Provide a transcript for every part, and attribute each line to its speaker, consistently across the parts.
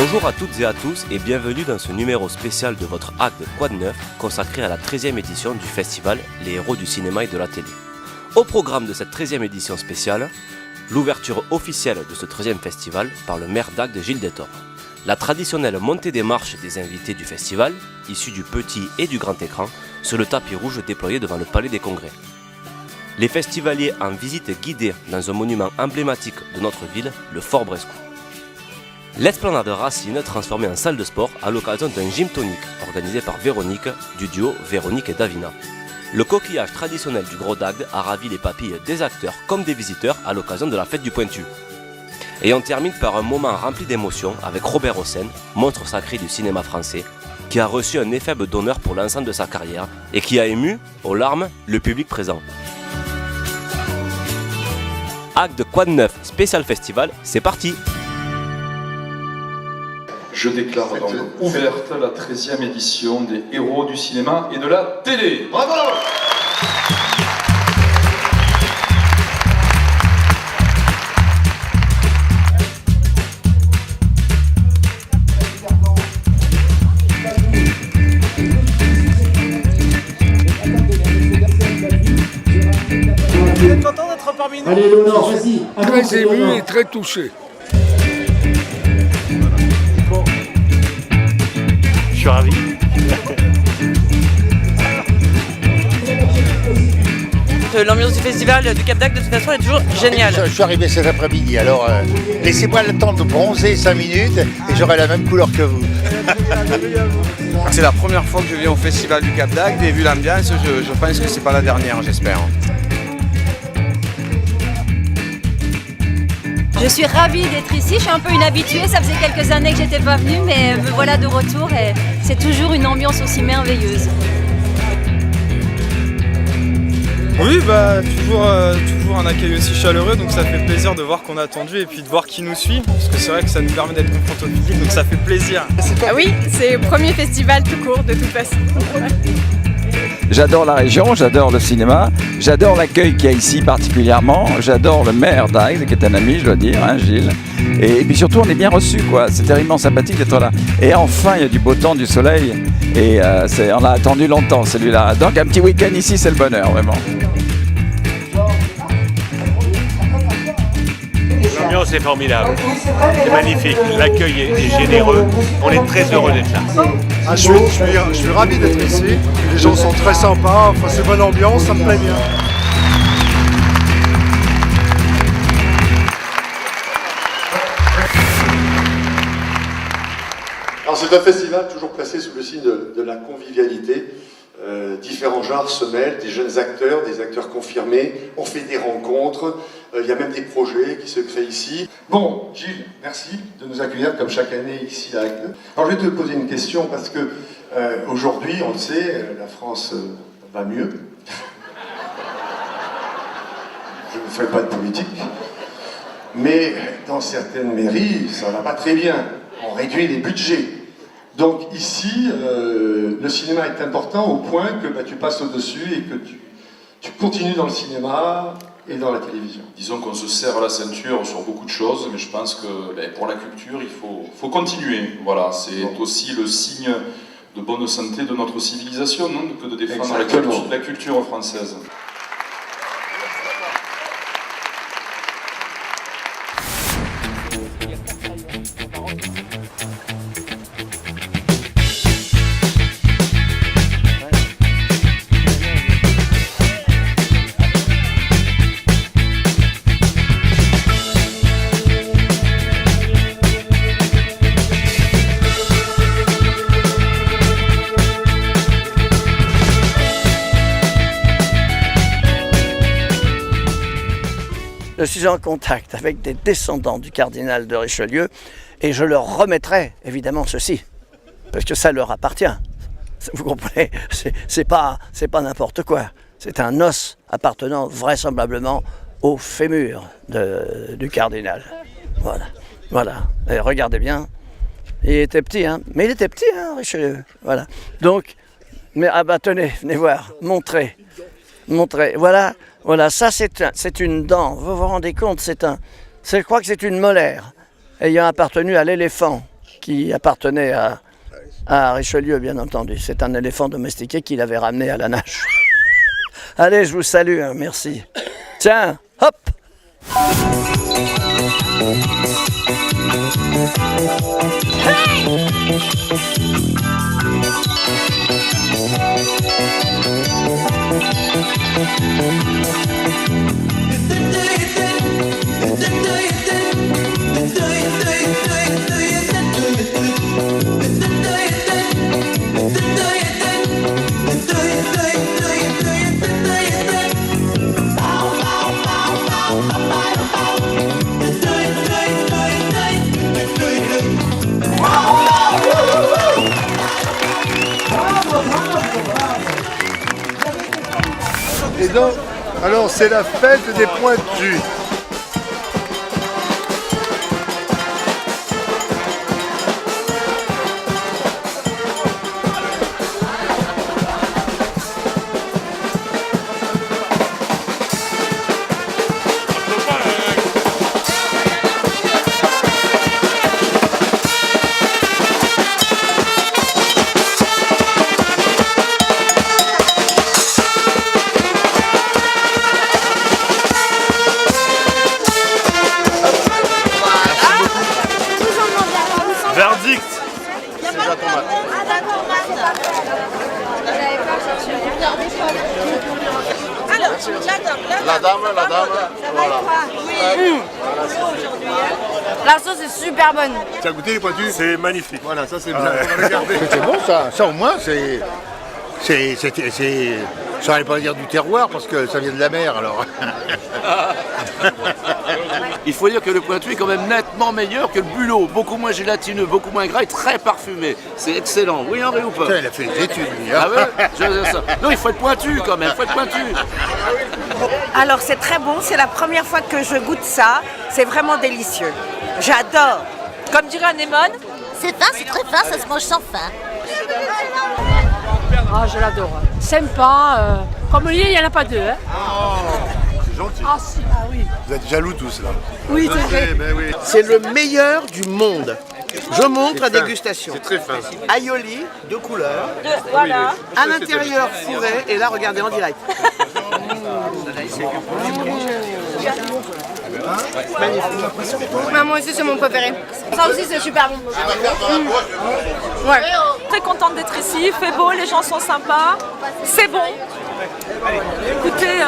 Speaker 1: Bonjour à toutes et à tous et bienvenue dans ce numéro spécial de votre acte Quad 9 consacré à la 13e édition du festival Les Héros du cinéma et de la télé. Au programme de cette 13e édition spéciale, l'ouverture officielle de ce 13e festival par le maire d'Agde Gilles Détor. La traditionnelle montée des marches des invités du festival, issus du petit et du grand écran, sur le tapis rouge déployé devant le Palais des Congrès. Les festivaliers en visite guidée dans un monument emblématique de notre ville, le Fort Brescou. L'esplanade Racine transformée en salle de sport à l'occasion d'un gym tonic organisé par Véronique du duo Véronique et Davina. Le coquillage traditionnel du Gros d'Agde a ravi les papilles des acteurs comme des visiteurs à l'occasion de la fête du Pointu. Et on termine par un moment rempli d'émotions avec Robert Hossein, monstre sacré du cinéma français, qui a reçu un éphèbe d'honneur pour l'ensemble de sa carrière et qui a ému, aux larmes, le public présent. Agde Quad 9 Spécial Festival, c'est parti!
Speaker 2: Je déclare donc ouverte la 13e édition des Héros du cinéma et de la télé. Bravo!
Speaker 3: Vous êtes content d'être parmi nous?
Speaker 4: Allez Léonard, vas-y.
Speaker 5: Très ému et très touché.
Speaker 6: Je suis ravi.
Speaker 7: L'ambiance du festival du Cap d'Agde de toute façon est toujours géniale.
Speaker 4: Je suis arrivé cet après-midi, alors laissez-moi le temps de bronzer 5 minutes et j'aurai la même couleur que vous.
Speaker 5: C'est la première fois que je viens au festival du Cap d'Agde et vu l'ambiance, je pense que c'est pas la dernière, j'espère.
Speaker 8: Je suis ravie d'être ici, je suis un peu une habituée, ça faisait quelques années que j'étais pas venue, mais me voilà de retour et c'est toujours une ambiance aussi merveilleuse.
Speaker 3: Oui, toujours un accueil aussi chaleureux, donc ça fait plaisir de voir qu'on a attendu et puis de voir qui nous suit, parce que c'est vrai que ça nous permet d'être confrontés au public, donc ça fait plaisir.
Speaker 9: Ah oui, c'est le premier festival tout court de toute façon.
Speaker 10: J'adore la région, j'adore le cinéma, j'adore l'accueil qu'il y a ici particulièrement, j'adore le maire d'Agde qui est un ami, je dois dire, hein, Gilles. Et puis surtout on est bien reçus, quoi. C'est terriblement sympathique d'être là. Et enfin il y a du beau temps, du soleil, et on l'a attendu longtemps celui-là. Donc un petit week-end ici c'est le bonheur vraiment.
Speaker 6: L'ambiance est formidable, c'est magnifique, l'accueil est généreux, on est très heureux d'être là.
Speaker 11: Ah, je suis ravi d'être ici, les gens sont très sympas, enfin, c'est bonne ambiance, ça me plaît bien.
Speaker 12: Alors c'est un festival toujours placé sous le signe de la convivialité. Différents genres se mêlent, des jeunes acteurs, des acteurs confirmés, on fait des rencontres, il y a même des projets qui se créent ici. Bon, Gilles, merci de nous accueillir comme chaque année ici à Agde. Alors je vais te poser une question parce que aujourd'hui, on le sait, la France va mieux. Je ne fais pas de politique, mais dans certaines mairies, ça ne va pas très bien. On réduit les budgets. Donc ici, le cinéma est important au point que tu passes au-dessus et que tu continues dans le cinéma et dans la télévision.
Speaker 2: Disons qu'on se serre la ceinture sur beaucoup de choses, mais je pense que pour la culture, il faut continuer. Voilà, c'est aussi le signe de bonne santé de notre civilisation, non, que de défendre la culture française.
Speaker 13: Je suis en contact avec des descendants du cardinal de Richelieu et je leur remettrai évidemment ceci, parce que ça leur appartient. Vous comprenez, c'est pas n'importe quoi. C'est un os appartenant vraisemblablement au fémur du cardinal. Voilà. Et regardez bien, il était petit, hein. Mais il était petit, hein, Richelieu. Voilà. Donc, mais tenez, venez voir, montrez. Voilà, ça c'est une dent. Vous vous rendez compte, je crois que c'est une molaire ayant appartenu à l'éléphant. qui appartenait à Richelieu, bien entendu. C'est un éléphant domestiqué qu'il avait ramené à la nage. Allez, je vous salue, hein, merci. Tiens, hop!
Speaker 11: Et donc, alors c'est la fête des pointus.
Speaker 6: Verdict.
Speaker 14: La dame, voilà.
Speaker 9: La sauce est super bonne.
Speaker 11: Tu as goûté les pointus?
Speaker 6: C'est magnifique.
Speaker 11: Voilà, ça c'est bien. On va regarder. C'est bon ça. Ça au moins c'est... Ça n'allait pas dire du terroir parce que ça vient de la mer alors.
Speaker 15: Il faut dire que le pointu est quand même nettement meilleur que le bulot, beaucoup moins gélatineux, beaucoup moins gras et très parfumé. C'est excellent. Oui, Henri ou pas?
Speaker 11: Putain, il a fait des études lui. Hein.
Speaker 15: Ah ouais, je veux dire ça. Non, il faut être pointu quand même, il faut être pointu.
Speaker 16: Alors c'est très bon, c'est la première fois que je goûte ça. C'est vraiment délicieux. J'adore.
Speaker 7: Comme dirait Anémone,
Speaker 17: c'est fin, c'est très fin, ça se mange sans faim.
Speaker 9: Ah, je l'adore. Sympa. Comme lui, il n'y en a pas deux. Hein.
Speaker 11: C'est gentil.
Speaker 9: Ah, si. Ah oui.
Speaker 11: Vous êtes jaloux tous là.
Speaker 9: Oui, c'est vrai.
Speaker 11: Ben oui.
Speaker 14: C'est le meilleur du monde. Je montre la dégustation.
Speaker 11: C'est très fin.
Speaker 14: Aioli, de couleurs.
Speaker 7: Voilà.
Speaker 14: À l'intérieur, fourré. Et là, regardez en direct.
Speaker 9: Moi aussi, c'est mon préféré. Ça aussi, c'est super bon.
Speaker 7: Ouais. Très contente d'être ici, il fait beau, les gens sont sympas, c'est bon. Écoutez,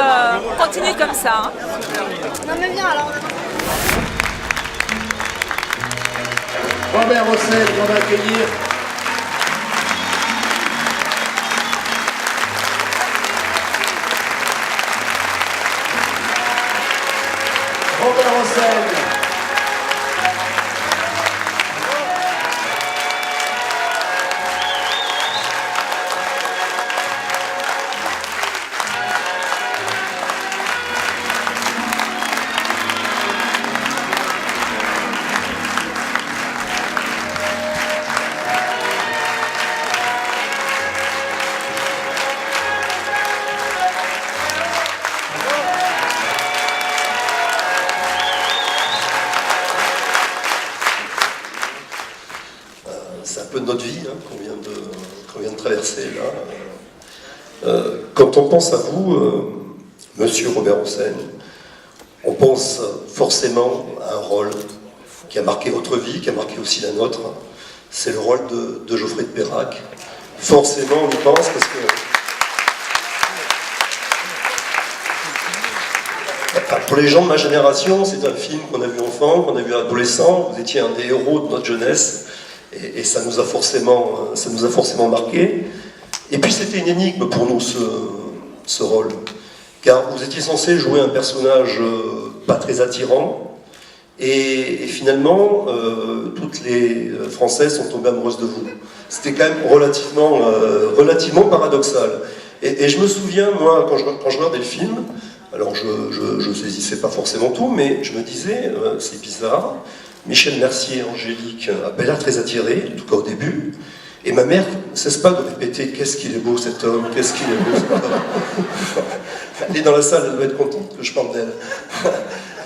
Speaker 7: continuez comme ça. Hein.
Speaker 9: Non mais viens alors.
Speaker 12: Robert Hossein, on va accueillir. Robert Hossein.
Speaker 18: C'est un peu notre vie hein, qu'on vient de traverser là. Quand on pense à vous, Monsieur Robert Hossein, on pense forcément à un rôle qui a marqué votre vie, qui a marqué aussi la nôtre. C'est le rôle de Geoffrey de Perrac. Forcément, on y pense parce que... Enfin, pour les gens de ma génération, c'est un film qu'on a vu enfant, qu'on a vu adolescent. Vous étiez un des héros de notre jeunesse. Et ça nous a forcément marqué. Et puis c'était une énigme pour nous ce rôle, car vous étiez censé jouer un personnage pas très attirant, et finalement toutes les Françaises sont tombées amoureuses de vous. C'était quand même relativement paradoxal. Et je me souviens, moi, quand je regardais le film, alors je saisissais pas forcément tout, mais je me disais, c'est bizarre. Michel Mercier, Angélique, avait l'air très attiré, en tout cas au début. Et ma mère ne cesse pas de répéter « Qu'est-ce qu'il est beau cet homme, qu'est-ce qu'il est beau cet homme ?» Elle est dans la salle, elle doit être contente que je parle d'elle.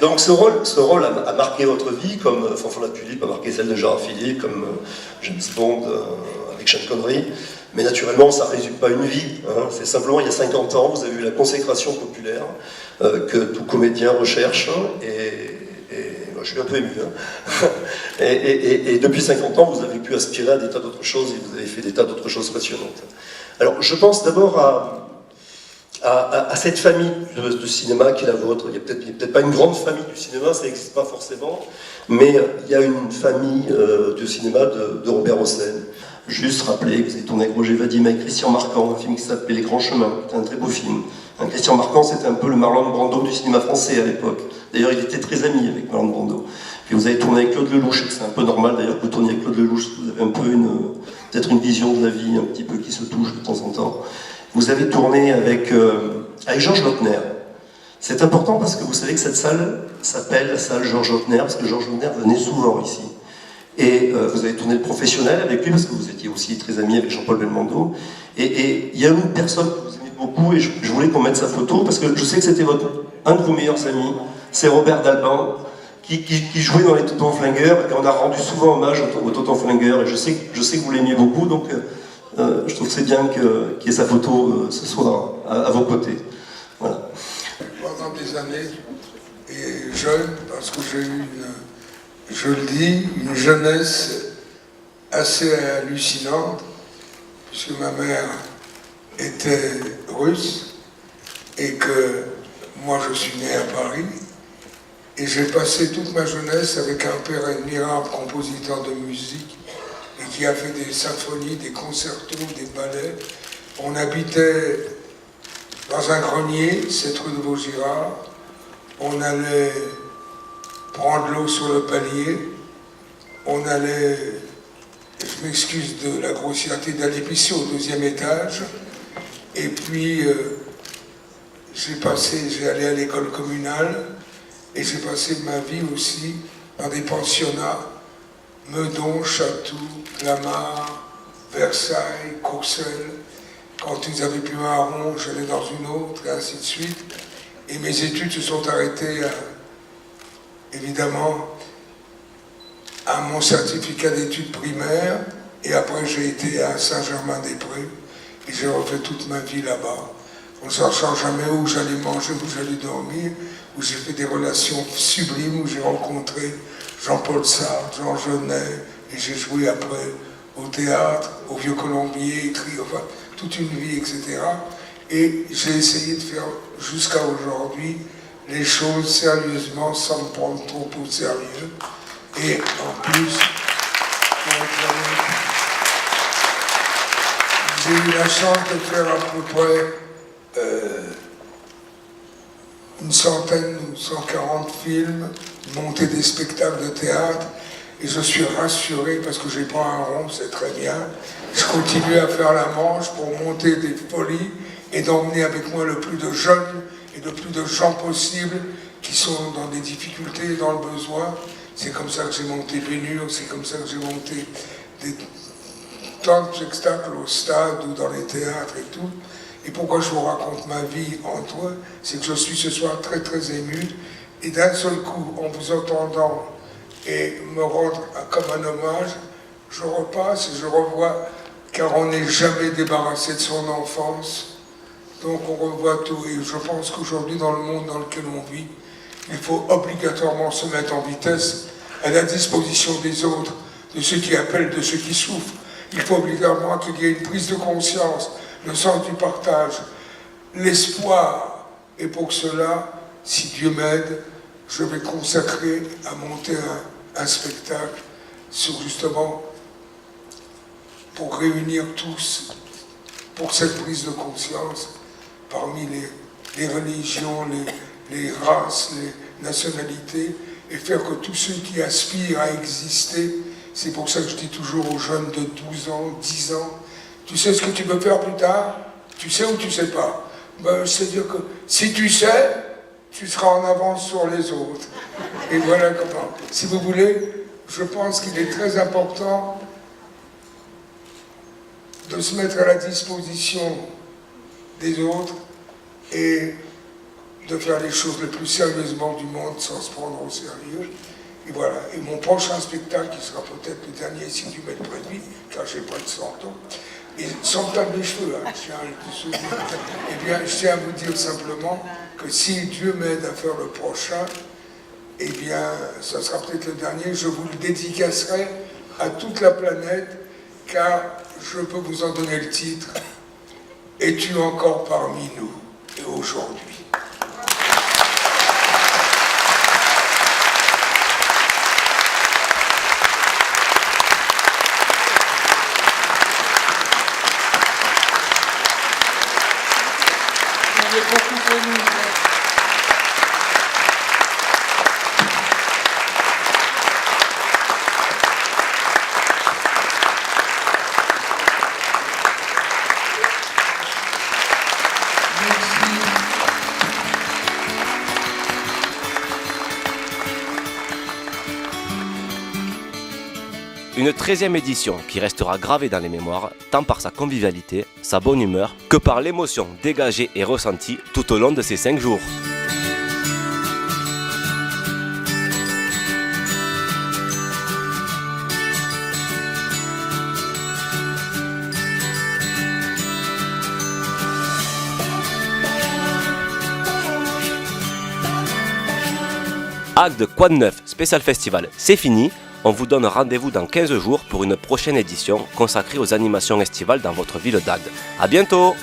Speaker 18: Donc ce rôle a marqué votre vie, comme Fanfan la Tulipe a marqué celle de Gérard Philippe, comme James Bond avec Sean Connery. Mais naturellement, ça ne résume pas une vie. Hein. C'est simplement, il y a 50 ans, vous avez eu la consécration populaire que tout comédien recherche. Et moi, je suis un peu ému. Hein. et depuis 50 ans, vous avez pu aspirer à des tas d'autres choses et vous avez fait des tas d'autres choses passionnantes. Alors, je pense d'abord à cette famille de cinéma qui est la vôtre. Il n'y a peut-être pas une grande famille du cinéma, ça n'existe pas forcément, mais il y a une famille de cinéma de Robert Hossein. Juste rappeler que vous avez tourné avec Roger Vadim, avec Christian Marquand, un film qui s'appelait Les Grands Chemins, c'était un très beau film. Christian Marquand, c'était un peu le Marlon Brando du cinéma français à l'époque. D'ailleurs, il était très ami avec Marlon Brando. Puis vous avez tourné avec Claude Lelouch, c'est un peu normal d'ailleurs que vous tourniez avec Claude Lelouch, vous avez un peu peut-être une vision de la vie un petit peu qui se touche de temps en temps. Vous avez tourné avec Georges Lautner. C'est important parce que vous savez que cette salle s'appelle la salle Georges Lautner, parce que Georges Lautner venait souvent ici. Et vous avez tourné Le Professionnel avec lui, parce que vous étiez aussi très ami avec Jean-Paul Belmondo. Et il y a une personne que vous aimez beaucoup, et je voulais qu'on mette sa photo, parce que je sais que c'était un de vos meilleurs amis, c'est Robert Dalban, qui jouait dans les Tontons Flingueurs, et on a rendu souvent hommage aux Tontons Flingueurs, et je sais que vous l'aimiez beaucoup, donc je trouve que c'est bien qu'il y ait sa photo ce soir à vos côtés. Voilà.
Speaker 19: Pendant des années, et jeune, parce que j'ai eu je le dis, une jeunesse assez hallucinante, puisque ma mère était russe et que moi je suis né à Paris, et j'ai passé toute ma jeunesse avec un père admirable compositeur de musique et qui a fait des symphonies, des concertos, des ballets. On habitait dans un grenier, cette rue de Vaugirard, on allait prendre l'eau sur le palier, on allait, je m'excuse de la grossièreté, d'aller pisser au 2e étage, et puis j'ai allé à l'école communale, et j'ai passé ma vie aussi dans des pensionnats, Meudon, Chatou, Clamart, Versailles, Courcelles. Quand ils avaient plus un rond, j'allais dans une autre, et ainsi de suite. Et mes études se sont arrêtées évidemment à mon certificat d'études primaires, et après j'ai été à Saint-Germain-des-Prés et j'ai refait toute ma vie là-bas, en ne sachant jamais où j'allais manger, où j'allais dormir, où j'ai fait des relations sublimes, où j'ai rencontré Jean-Paul Sartre, Jean Genet, et j'ai joué après au théâtre, au Vieux-Colombier, enfin toute une vie, etc. Et j'ai essayé de faire jusqu'à aujourd'hui les choses sérieusement, sans me prendre trop au sérieux. Et en plus, j'ai eu la chance de faire à peu près une centaine ou 140 films, monter des spectacles de théâtre, et je suis rassuré parce que j'ai pas un rond, c'est très bien. Je continue à faire la manche pour monter des folies et d'emmener avec moi le plus de jeunes et de plus de gens possibles qui sont dans des difficultés et dans le besoin. C'est comme ça que j'ai monté Bénure, c'est comme ça que j'ai monté tant de spectacles au stade ou dans les théâtres et tout. Et pourquoi je vous raconte ma vie entre eux, c'est que je suis ce soir très très ému, et d'un seul coup, en vous entendant et me rendre comme un hommage, je repasse et je revois, car on n'est jamais débarrassé de son enfance. Donc on revoit tout, et je pense qu'aujourd'hui, dans le monde dans lequel on vit, il faut obligatoirement se mettre en vitesse à la disposition des autres, de ceux qui appellent, de ceux qui souffrent. Il faut obligatoirement qu'il y ait une prise de conscience, le sens du partage, l'espoir. Et pour cela, si Dieu m'aide, je vais consacrer à monter un spectacle sur justement, pour réunir tous, pour cette prise de conscience, parmi les religions, les races, les nationalités, et faire que tous ceux qui aspirent à exister, c'est pour ça que je dis toujours aux jeunes de 12 ans, 10 ans, tu sais ce que tu veux faire plus tard? Tu sais ou tu sais pas? Ben, c'est-à-dire que si tu sais, tu seras en avance sur les autres. Et voilà comment. Si vous voulez, je pense qu'il est très important de se mettre à la disposition des autres et de faire les choses le plus sérieusement du monde sans se prendre au sérieux. Et voilà. Et mon prochain spectacle, qui sera peut-être le dernier si Dieu m'aide près de lui, car j'ai pas de 100 ans, et sans me taper les cheveux, hein, eh bien, je tiens à vous dire simplement que si Dieu m'aide à faire le prochain, eh bien, ça sera peut-être le dernier, je vous le dédicacerai à toute la planète, car je peux vous en donner le titre, « Es-tu encore parmi nous ?» et aujourd'hui.
Speaker 1: Une 13e édition qui restera gravée dans les mémoires, tant par sa convivialité, sa bonne humeur, que par l'émotion dégagée et ressentie tout au long de ces 5 jours. Agde Quad 9 Spécial Festival, c'est fini. On vous donne rendez-vous dans 15 jours pour une prochaine édition consacrée aux animations estivales dans votre ville d'Agde. A bientôt!